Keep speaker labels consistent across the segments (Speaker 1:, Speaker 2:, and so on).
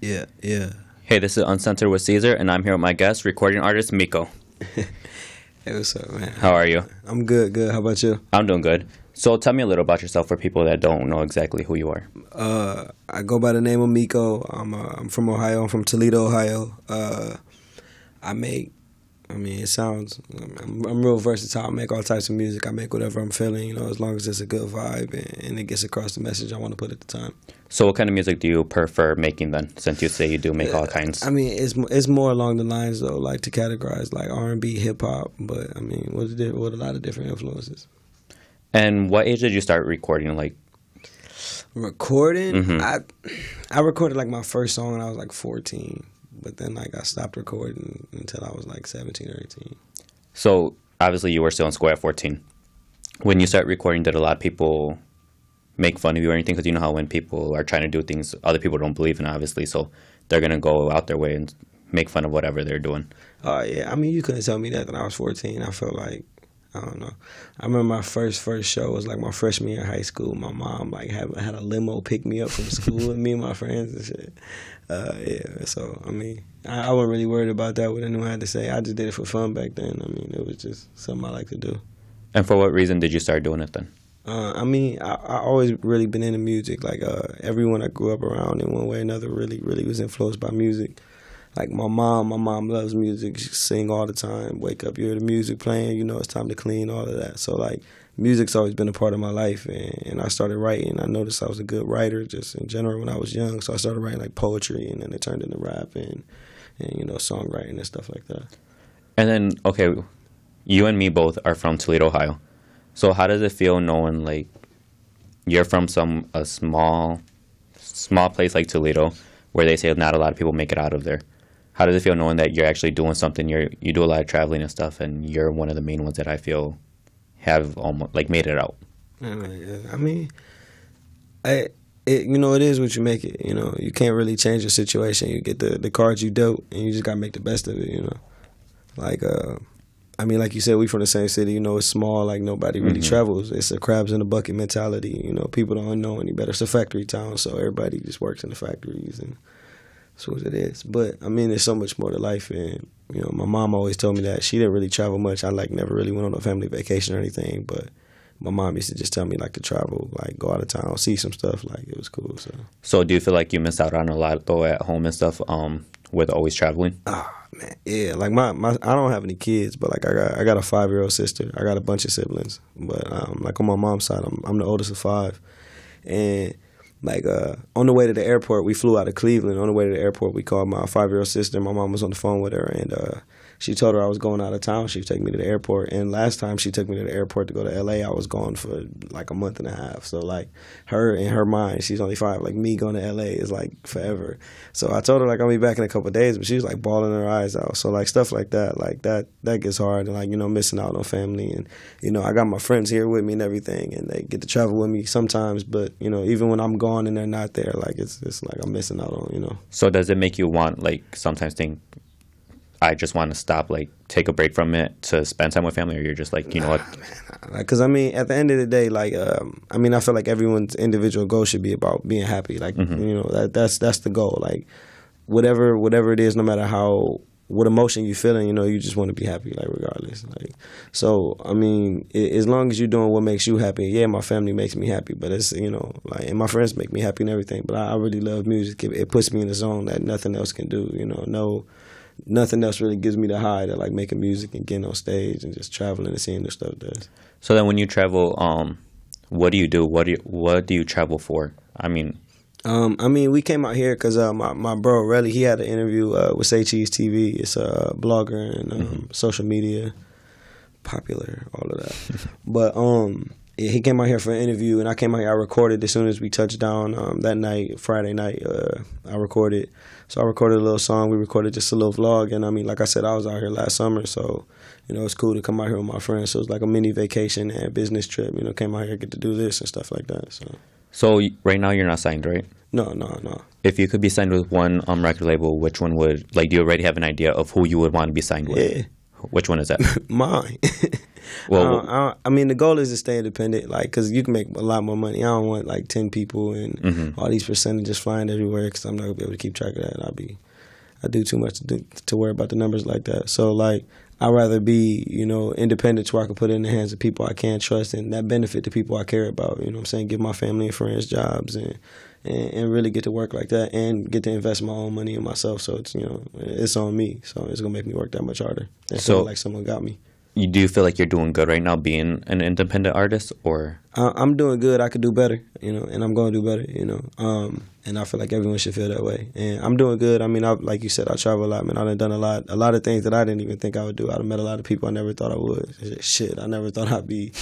Speaker 1: Yeah, yeah.
Speaker 2: Hey, this is Uncensored with Cesar, and I'm here with my guest, recording artist Meko.
Speaker 1: Hey, what's up, man?
Speaker 2: How are you?
Speaker 1: I'm good, good. How about you?
Speaker 2: I'm doing good. So tell me a little about yourself for people that don't know exactly who you are.
Speaker 1: I go by the name of Meko. I'm from Ohio. I'm from Toledo, Ohio. I'm real versatile. I make all types of music. I make whatever I'm feeling, as long as it's a good vibe and it gets across the message I want to put at the time.
Speaker 2: So what kind of music do you prefer making then, since you say you do make all kinds?
Speaker 1: It's more along the lines, though, like to categorize like R&B, hip-hop, but, with a lot of different influences.
Speaker 2: And what age did you start recording, like?
Speaker 1: Recording?
Speaker 2: Mm-hmm.
Speaker 1: I recorded, like, my first song when I was, like, 14. But then, like, I stopped recording until I was, like, 17 or 18.
Speaker 2: So, obviously, you were still in school at 14. When you start recording, did a lot of people make fun of you or anything? Because you know how when people are trying to do things other people don't believe in, obviously, so they're going to go out their way and make fun of whatever they're doing.
Speaker 1: Oh, yeah. You couldn't tell me that when I was 14. I felt like, I don't know. I remember my first show was, like, my freshman year of high school. My mom, like, had a limo pick me up from school with me and my friends and shit. So, I wasn't really worried about that, what anyone had to say. I just did it for fun back then. It was just something I like to do.
Speaker 2: And for what reason did you start doing it then?
Speaker 1: I always really been into music. Like, everyone I grew up around in one way or another really, really was influenced by music. Like, my mom loves music. She sing all the time. Wake up, you hear the music playing, it's time to clean, all of that. So, like, music's always been a part of my life, and I started writing. I noticed I was a good writer just in general when I was young, so I started writing, like, poetry, and then it turned into rap and songwriting and stuff like that.
Speaker 2: And then, okay, you and me both are from Toledo, Ohio. So how does it feel knowing, like, you're from a small place like Toledo where they say not a lot of people make it out of there? How does it feel knowing that you're actually doing something? You do a lot of traveling and stuff, and you're one of the main ones that I feel have almost like made it out.
Speaker 1: It is what you make it. You can't really change your situation. You get the cards you dealt, and you just gotta make the best of it. Like you said, we from the same city. It's small. Like, nobody really travels. It's a crabs in a bucket mentality. People don't know any better. It's a factory town, so everybody just works in the factories, and that's what it is. But there's so much more to life, and my mom always told me that. She didn't really travel much. I never really went on a family vacation or anything, but my mom used to just tell me to travel, go out of town, see some stuff. It was cool.
Speaker 2: So do you feel like you missed out on a lot though at home and stuff with always traveling?
Speaker 1: Man, yeah. I don't have any kids, but I got a 5-year-old sister. I got a bunch of siblings, but on my mom's side, I'm the oldest of 5, and on the way to the airport, we flew out of Cleveland. On the way to the airport, we called my 5-year-old sister. My mom was on the phone with her, and she told her I was going out of town. She would take me to the airport. And last time she took me to the airport to go to L.A., I was gone for a month and a half. So, her, in her mind, she's only 5. Me going to L.A. is, forever. So I told her, I'll be back in a couple of days, but she was, bawling her eyes out. So, stuff like that, that gets hard. And, missing out on family. And, I got my friends here with me and everything, and they get to travel with me sometimes. But, even when I'm gone and they're not there, it's I'm missing out on,
Speaker 2: So does it make you want, sometimes think, I just want to stop, take a break from it to spend time with family, or you're just you know what?
Speaker 1: Because, at the end of the day, I feel like everyone's individual goal should be about being happy. That's the goal. Whatever it is, no matter what emotion you're feeling, you just want to be happy, regardless. So, as long as you're doing what makes you happy, yeah, my family makes me happy, but it's, and my friends make me happy and everything, but I really love music. It puts me in a zone that nothing else can do, nothing else really gives me the high that making music and getting on stage and just traveling and seeing the stuff does.
Speaker 2: So then when you travel, what do you do? What do you travel for?
Speaker 1: We came out here because my bro Relly, he had an interview with Say Cheese TV. It's a blogger and social media, popular, all of that. But yeah, he came out here for an interview, and I came out here. I recorded as soon as we touched down that night, Friday night. I recorded. So I recorded a little song. We recorded just a little vlog. And, like I said, I was out here last summer. So, it's cool to come out here with my friends. So it was a mini vacation and business trip. Came out here, get to do this and stuff like that.
Speaker 2: So right now you're not signed, right?
Speaker 1: No.
Speaker 2: If you could be signed with one record label, which one would, do you already have an idea of who you would want to be signed with?
Speaker 1: Yeah.
Speaker 2: which one is that?
Speaker 1: Mine.
Speaker 2: Well,
Speaker 1: I mean, the goal is to stay independent, like, because you can make a lot more money. I don't want like 10 people and all these percentages flying everywhere, because I'm not gonna be able to keep track of that. I do too much to worry about the numbers like that. So like, I'd rather be, independent, where I can put it in the hands of people I can trust and that benefit the people I care about. You know what I'm saying? Give my family and friends jobs and really get to work like that and get to invest my own money in myself. So it's, it's on me. So it's going to make me work that much harder. It's so, like someone got me.
Speaker 2: You do feel like you're doing good right now being an independent artist, or?
Speaker 1: I'm doing good. I could do better, and I'm going to do better, and I feel like everyone should feel that way. And I'm doing good. I mean, like you said, I travel a lot, man. I've done a lot of things that I didn't even think I would do. I've met a lot of people I never thought I would. Shit, I never thought I'd be,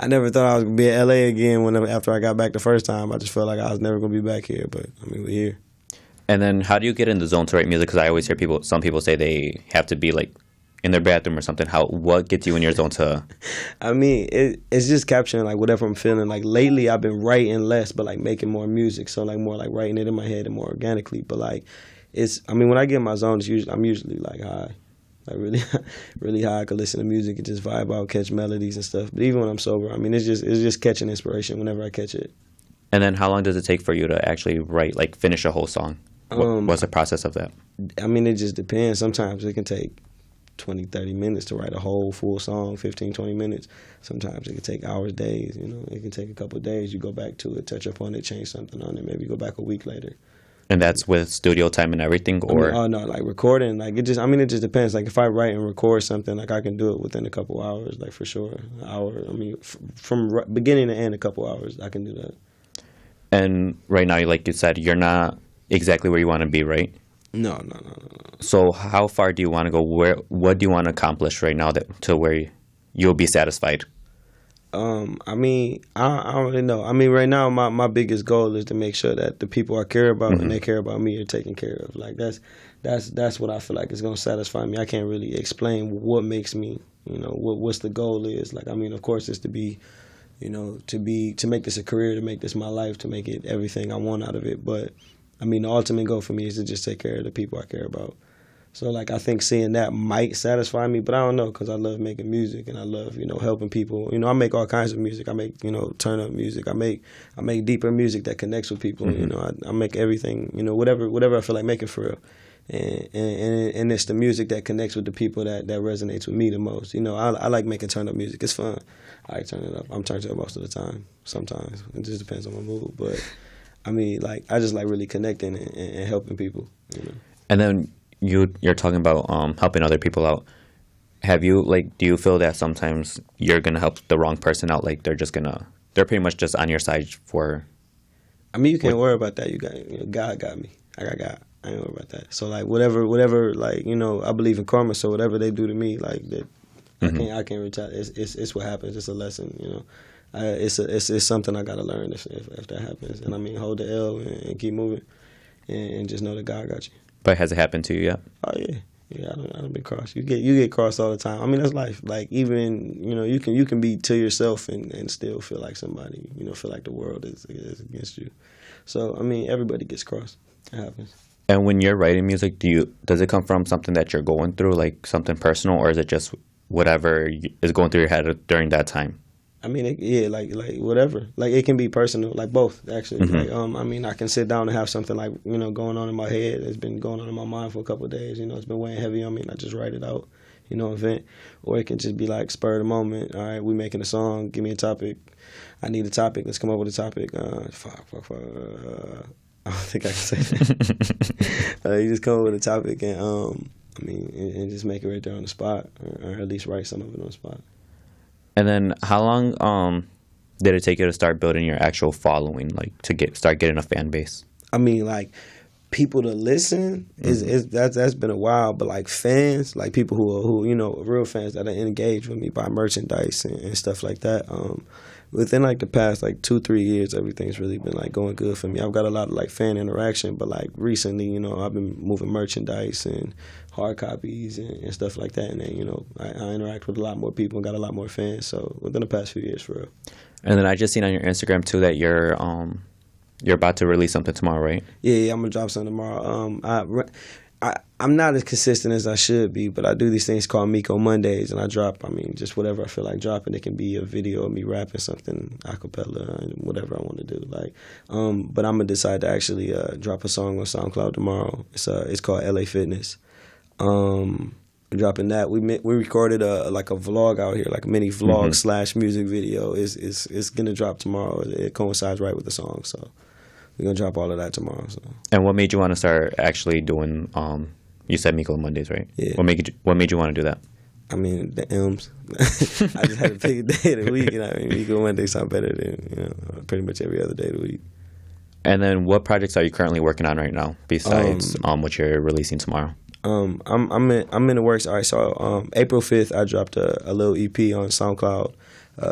Speaker 1: I never thought I was going to be in LA again after I got back the first time. I just felt like I was never going to be back here, but I mean, we're here.
Speaker 2: And then how do you get in the zone to write music? Because I always hear some people say they have to be like in their bathroom or something. What gets you in your zone to? I mean,
Speaker 1: it's just capturing like whatever I'm feeling. Like lately, I've been writing less, but like making more music. So like more like writing it in my head and more organically. But like when I get in my zone, I'm usually like high, like really, really high. I could listen to music and just vibe out, catch melodies and stuff. But even when I'm sober, I mean, it's just catching inspiration whenever I catch it.
Speaker 2: And then how long does it take for you to actually write, like finish a whole song? What's the process of that?
Speaker 1: I mean, it just depends. Sometimes it can take 20, 30 minutes to write a whole full song, 15, 20 minutes. Sometimes it can take hours, days, It can take a couple of days. You go back to it, touch up on it, change something on it, maybe go back a week later.
Speaker 2: And that's with studio time and everything, or?
Speaker 1: Oh, no, like recording, like it just depends. Like if I write and record something, like I can do it within a couple hours, like for sure. An hour, I mean, from beginning to end, a couple hours, I can do that.
Speaker 2: And right now, like you said, you're not exactly where you want to be, right?
Speaker 1: No.
Speaker 2: So how far do you want to go? What do you want to accomplish right now to where you'll be satisfied?
Speaker 1: I mean, I don't really know. I mean, right now, my biggest goal is to make sure that the people I care about and they care about me are taken care of. Like that's what I feel like is gonna satisfy me. I can't really explain what makes me, what's the goal is. Like, I mean, of course, it's to be, to make this a career, to make this my life, to make it everything I want out of it. But I mean, the ultimate goal for me is to just take care of the people I care about. So, like, I think seeing that might satisfy me, but I don't know, because I love making music and I love, helping people. I make all kinds of music. I make, turn-up music. I make deeper music that connects with people. I make everything, whatever I feel like making for real. And it's the music that connects with the people that resonates with me the most. I like making turn-up music. It's fun. I turn it up. I'm turned up most of the time. Sometimes. It just depends on my mood, but I mean, like, I just like really connecting and helping people.
Speaker 2: And then you're talking about helping other people out. Do you feel that sometimes you're gonna help the wrong person out? Like they're pretty much just on your side for.
Speaker 1: I mean, you can't worry about that. God got me. I got God. I ain't worry about that. So like whatever, like I believe in karma. So whatever they do to me, like that, I can't retaliate. It's what happens. It's a lesson. It's something I gotta learn if that happens. And I mean, hold the L and keep moving, and just know that God got you.
Speaker 2: But has it happened to you yet?
Speaker 1: Oh yeah. I don't been crossed. You get crossed all the time. I mean, that's life. Like even you can be to yourself and still feel like somebody. Feel like the world is against you. So I mean, everybody gets crossed. It happens.
Speaker 2: And when you're writing music, does it come from something that you're going through, like something personal, or is it just whatever is going through your head during that time?
Speaker 1: I mean, like whatever. Like it can be personal, like both actually. Like I mean, I can sit down and have something like going on in my head. It's been going on in my mind for a couple of days. It's been weighing heavy on me, and I just write it out. Event. Or it can just be like spur of the moment. All right, we making a song. Give me a topic. I need a topic. Let's come up with a topic. I don't think I can say that. You just come up with a topic and I mean, and just make it right there on the spot, or at least write some of it on the spot.
Speaker 2: And then how long did it take you to start building your actual following, like to start getting a fan base? I
Speaker 1: mean, like people to listen that's been a while, but like fans, like people who real fans that are engaged with me, buy merchandise and stuff like that. Within like the past like 2-3 years, everything's really been like going good for me. I've got a lot of like fan interaction, but like recently, I've been moving merchandise and hard copies and stuff like that, and then I interact with a lot more people and got a lot more fans. So within the past few years, for real.
Speaker 2: And then I just seen on your Instagram too that you're about to release something tomorrow, right?
Speaker 1: Yeah, I'm gonna drop something tomorrow. I'm not as consistent as I should be, but I do these things called Meko Mondays, and I drop, just whatever I feel like dropping. It can be a video of me rapping something a cappella, whatever I want to do. But I'm gonna decide to actually drop a song on SoundCloud tomorrow. It's called LA Fitness. Dropping that. We recorded a vlog out here, like a mini vlog / music video. It's gonna drop tomorrow. It coincides right with the song, so we're gonna drop all of that tomorrow. So.
Speaker 2: And what made you want to start actually doing? You said Meko Mondays, right?
Speaker 1: Yeah.
Speaker 2: What made you want to do that?
Speaker 1: The M's. I just had to pick a day of the week, and Meko Mondays sound better than pretty much every other day of the week.
Speaker 2: And then, what projects are you currently working on right now besides what you're releasing tomorrow?
Speaker 1: I'm in the works. All right, so April 5th, I dropped a little EP on SoundCloud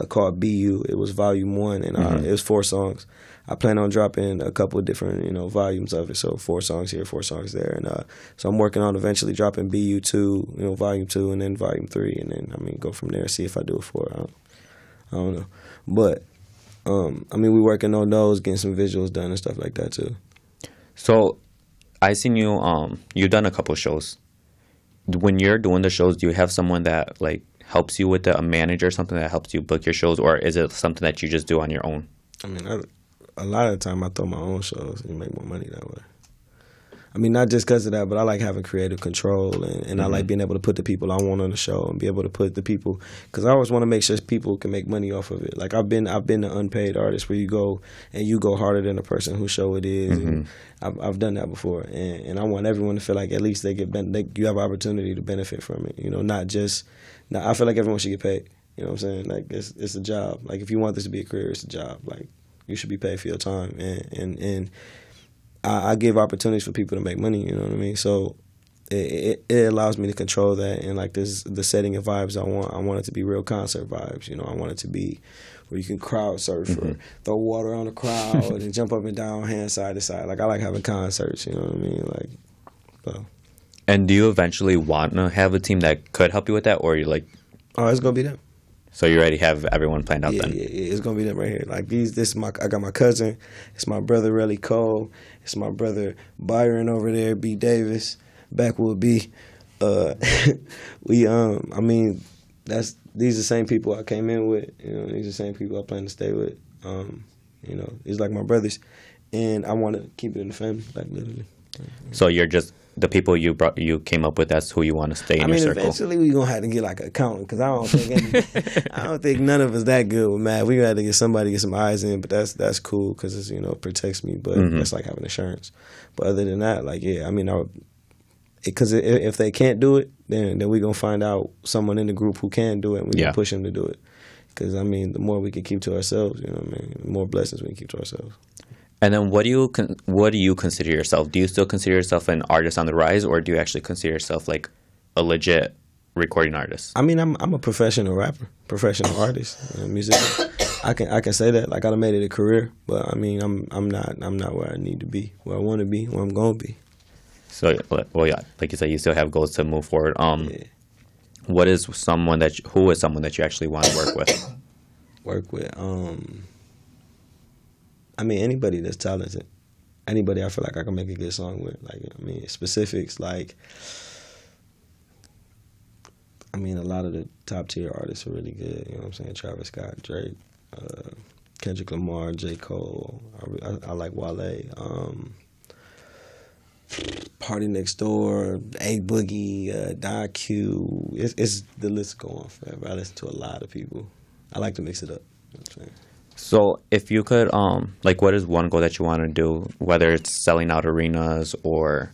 Speaker 1: called BU. It was Volume 1, and it was 4 songs. I plan on dropping a couple of different, volumes of it. So 4 songs here, 4 songs there, and so I'm working on eventually dropping BU 2, Volume 2, and then Volume 3, and then go from there. See if I do it for it. I don't know, but we're working on those, getting some visuals done and stuff like that too.
Speaker 2: So, I seen you. You've done a couple shows. When you're doing the shows, do you have someone that helps you with a manager, or something that helps you book your shows, or is it something that you just do on your own?
Speaker 1: A lot of the time I throw my own shows and make more money that way. Not just because of that, but I like having creative control, and I like being able to put the people I want on the show and be able to put the people, because I always want to make sure people can make money off of it. Like I've been an unpaid artist where you go harder than the person whose show it is. And I've done that before, and I want everyone to feel like at least you have an opportunity to benefit from it. Not just. Now I feel like everyone should get paid. You know what I'm saying? Like it's a job. Like if you want this to be a career, it's a job. Like you should be paid for your time, and I give opportunities for people to make money. You know what I mean? So it allows me to control that, and the setting of vibes I want. I want it to be real concert vibes. I want it to be where you can crowd surf or throw water on the crowd and jump up and down, hand side to side. Like I like having concerts. You know what I mean? So.
Speaker 2: And do you eventually want to have a team that could help you with that, or are you like?
Speaker 1: Oh, it's gonna be them.
Speaker 2: So you already have everyone planned out then?
Speaker 1: Yeah, it's gonna be them right here. I got my cousin, it's my brother Relly Cole, it's my brother Byron over there, B Davis, Backwood B. These are the same people I came in with. These are the same people I plan to stay with. It's like my brothers, and I want to keep it in the family, literally.
Speaker 2: So you're just. The people you came up with, that's who you want to stay in your circle.
Speaker 1: Eventually we're gonna have to get an accountant, because I don't think none of us that good with math. We gonna have to get somebody to get some eyes in, but that's cool because it's it protects me. But it's like having insurance. But other than that, because if they can't do it, then we gonna find out someone in the group who can do it, and we gonna push them to do it. Because the more we can keep to ourselves, the more blessings we can keep to ourselves.
Speaker 2: And then what do you consider yourself? Do you still consider yourself an artist on the rise, or do you actually consider yourself like a legit recording artist?
Speaker 1: I'm a professional rapper, professional artist, musician. I can say that. Like I made it a career, but I'm not where I need to be, where I want to be, where I'm gonna be.
Speaker 2: So like you said, you still have goals to move forward. Who is someone that you actually want to work with?
Speaker 1: Work with anybody that's talented. Anybody I feel like I can make a good song with. Specifics, a lot of the top tier artists are really good. You know what I'm saying? Travis Scott, Drake, Kendrick Lamar, J. Cole. I like Wale. Party Next Door, A Boogie, Don Q. It's the list go on forever. I listen to a lot of people. I like to mix it up. You know what I'm saying?
Speaker 2: So if you could, what is one goal that you want to do, whether it's selling out arenas or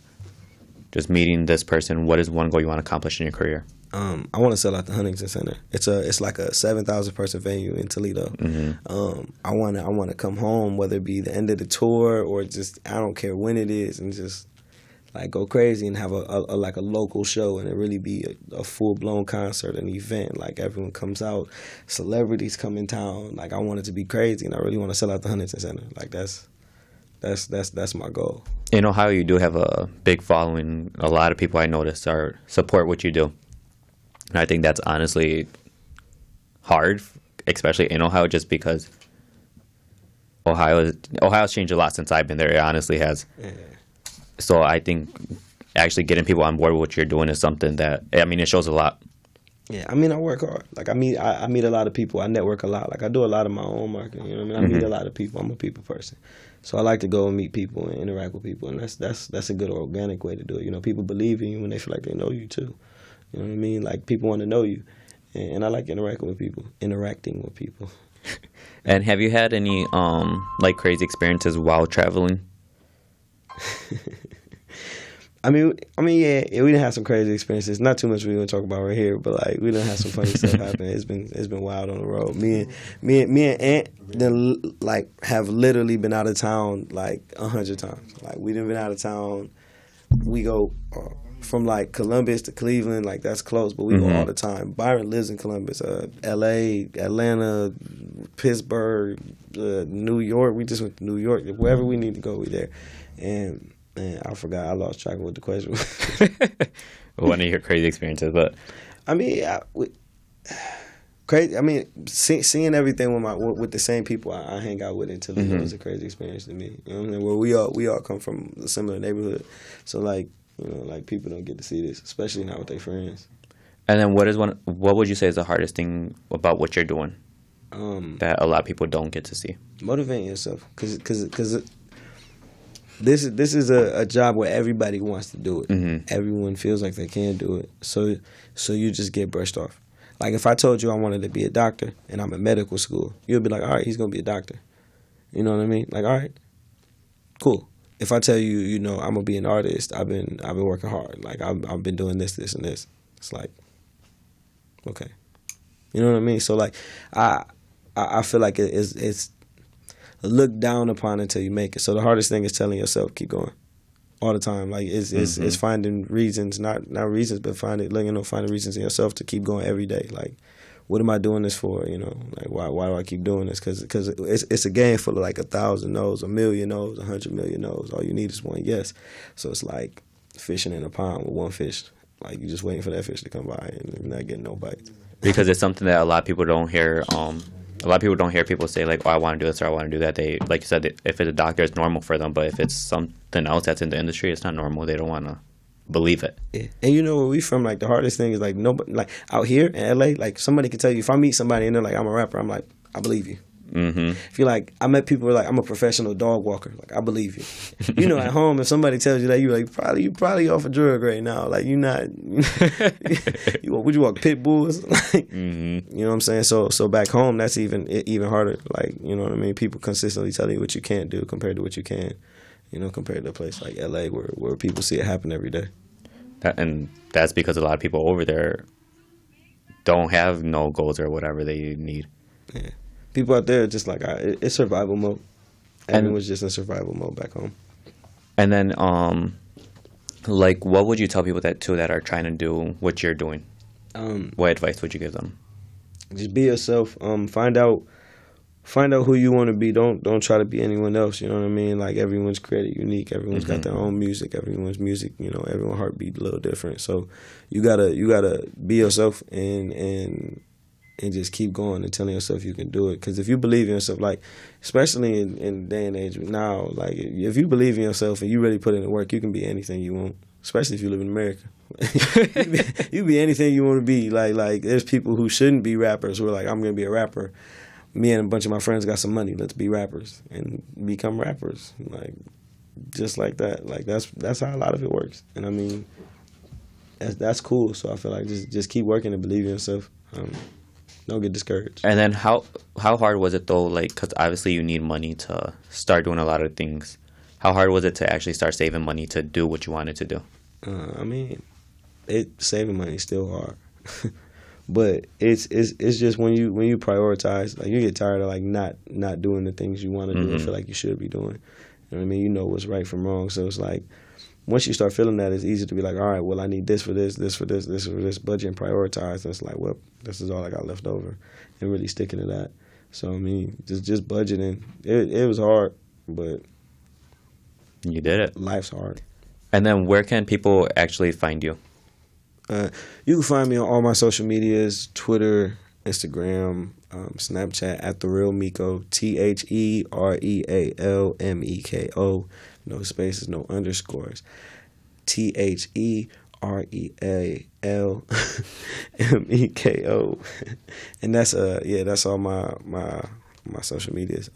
Speaker 2: just meeting this person, what is one goal you want to accomplish in your career?
Speaker 1: I want to sell out the Huntington Center. It's like a 7,000 person venue in Toledo. I want to come home, whether it be the end of the tour or just, I don't care when it is, and just go crazy and have a local show, and it really be a full-blown concert, an event. Everyone comes out, celebrities come in town. I want it to be crazy, and I really want to sell out the Huntington Center. That's my goal.
Speaker 2: In Ohio, you do have a big following. A lot of people I notice support what you do. And I think that's honestly hard, especially in Ohio, just because Ohio's changed a lot since I've been there. It honestly has.
Speaker 1: Yeah.
Speaker 2: So I think actually getting people on board with what you're doing is something that, I mean, it shows a lot.
Speaker 1: Yeah, I mean, I work hard. Like, I meet a lot of people. I network a lot. Like, I do a lot of my own marketing. You know what I mean? I meet a lot of people. I'm a people person, so I like to go and meet people and interact with people, and that's a good organic way to do it. You know, people believe in you when they feel like they know you too. You know what I mean? Like, people want to know you, and I like interacting with people.
Speaker 2: And have you had any like crazy experiences while traveling?
Speaker 1: I mean, yeah, we done have some crazy experiences. Not too much we're gonna talk about right here, but like we done have some funny stuff happen. It's been wild on the road. Me and Aunt then like have literally been out of town like 100 times. Like we done been out of town. We go from like Columbus to Cleveland, like that's close, but we go all the time. Byron lives in Columbus, L.A., Atlanta, Pittsburgh, New York. We just went to New York. Wherever we need to go, we there. And I forgot. I lost track of what the question was.
Speaker 2: One of your crazy experiences, but
Speaker 1: I mean, crazy. I mean, seeing everything with the same people I hang out with in Toledo is a crazy experience to me. You know what I mean? Where we all come from a similar neighborhood, so like like people don't get to see this, especially not with their friends.
Speaker 2: And then what would you say is the hardest thing about what you're doing that a lot of people don't get to see?
Speaker 1: Motivating yourself, because this is a job where everybody wants to do it. Everyone feels like they can do it. So you just get brushed off. Like if I told you I wanted to be a doctor and I'm in medical school, you'll be like, all right, he's gonna be a doctor. You know what I mean? Like, all right, cool. If I tell you, I'm gonna be an artist, I've been working hard. Like I've been doing this, and this. It's like, okay, you know what I mean? So like, I feel like it's looked down upon until you make it. So the hardest thing is telling yourself keep going all the time. Like it's finding reasons, not reasons, but finding reasons in yourself to keep going every day. Like, what am I doing this for? Like why do I keep doing this? Because it's a game full of like 1,000 no's, 1,000,000 no's, 100,000,000 no's. All you need is one yes. So it's like fishing in a pond with one fish. Like you're just waiting for that fish to come by and you're not getting no bites.
Speaker 2: Because it's something that a lot of people don't hear. A lot of people don't hear people say like, "Oh, I want to do this" or "I want to do that." They, like you said, if it's a doctor, it's normal for them. But if it's something else that's in the industry, it's not normal. They don't want to believe it. Yeah.
Speaker 1: And where we from, like the hardest thing is like nobody, like out here in LA, like somebody can tell you, if I meet somebody and they're like, I'm a rapper, I'm like, I believe you. If you're like, I met people who are like, I'm a professional dog walker, like I believe you. At home, if somebody tells you that, you're like, you probably off a drug right now, like you're not. Would you walk pit bulls? Like, you know what I'm saying? So back home, that's even harder. Like, you know what I mean? People consistently tell you what you can't do compared to what you can. Compared to a place like LA where people see it happen every day.
Speaker 2: And that's because a lot of people over there don't have no goals or whatever they need.
Speaker 1: Yeah. People out there are just like, it's survival mode. Everyone's just in survival mode back home. And
Speaker 2: then, like, what would you tell people that are trying to do what you're doing? What advice would you give them?
Speaker 1: Just be yourself. Find out who you want to be. Don't try to be anyone else. You know what I mean? Like everyone's created unique. Everyone's got their own music. Everyone's music, everyone's heartbeat a little different. So you gotta be yourself and just keep going and telling yourself you can do it. Because if you believe in yourself, like in the day and age now, like if you believe in yourself and you really put in the work, you can be anything you want. Especially if you live in America. you can be anything you want to be. Like there's people who shouldn't be rappers who are like, I'm gonna be a rapper. Me and a bunch of my friends got some money. Let's be rappers and become rappers. Like just like that. Like that's how a lot of it works. And I mean, that's cool. So I feel like just keep working and believe in yourself. Don't get discouraged.
Speaker 2: And then how hard was it though? Like, because obviously you need money to start doing a lot of things. How hard was it to actually start saving money to do what you wanted to do?
Speaker 1: I mean, saving money is still hard. But it's just when you prioritize, like you get tired of like not doing the things you want to do and feel like you should be doing. You know what I mean? You know what's right from wrong. So it's like once you start feeling that, it's easy to be like, all right, well I need this for this, this for this, this for this, budget and prioritize. And it's like, well, this is all I got left over, and really sticking to that. So I mean, just budgeting. It was hard, but
Speaker 2: you did it.
Speaker 1: Life's hard.
Speaker 2: And then where can people actually find you?
Speaker 1: You can find me on all my social medias, Twitter, Instagram, Snapchat, at The Real Meko, TheRealMeko, no spaces, no underscores. TheRealMeko. And that's all my social medias.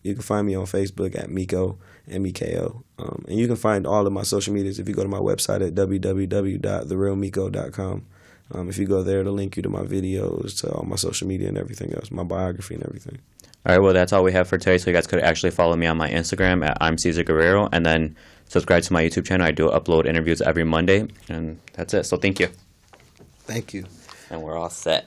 Speaker 1: You can find me on Facebook at Meko, Meko. And you can find all of my social medias if you go to my website at www.therealmeko.com. If you go there, it'll link you to my videos, to all my social media and everything else, my biography and everything.
Speaker 2: All right, well, that's all we have for today. So you guys could actually follow me on my Instagram at I'm Cesar Guerrero, and then subscribe to my YouTube channel. I do upload interviews every Monday, and that's it. So thank you.
Speaker 1: Thank you.
Speaker 2: And we're all set.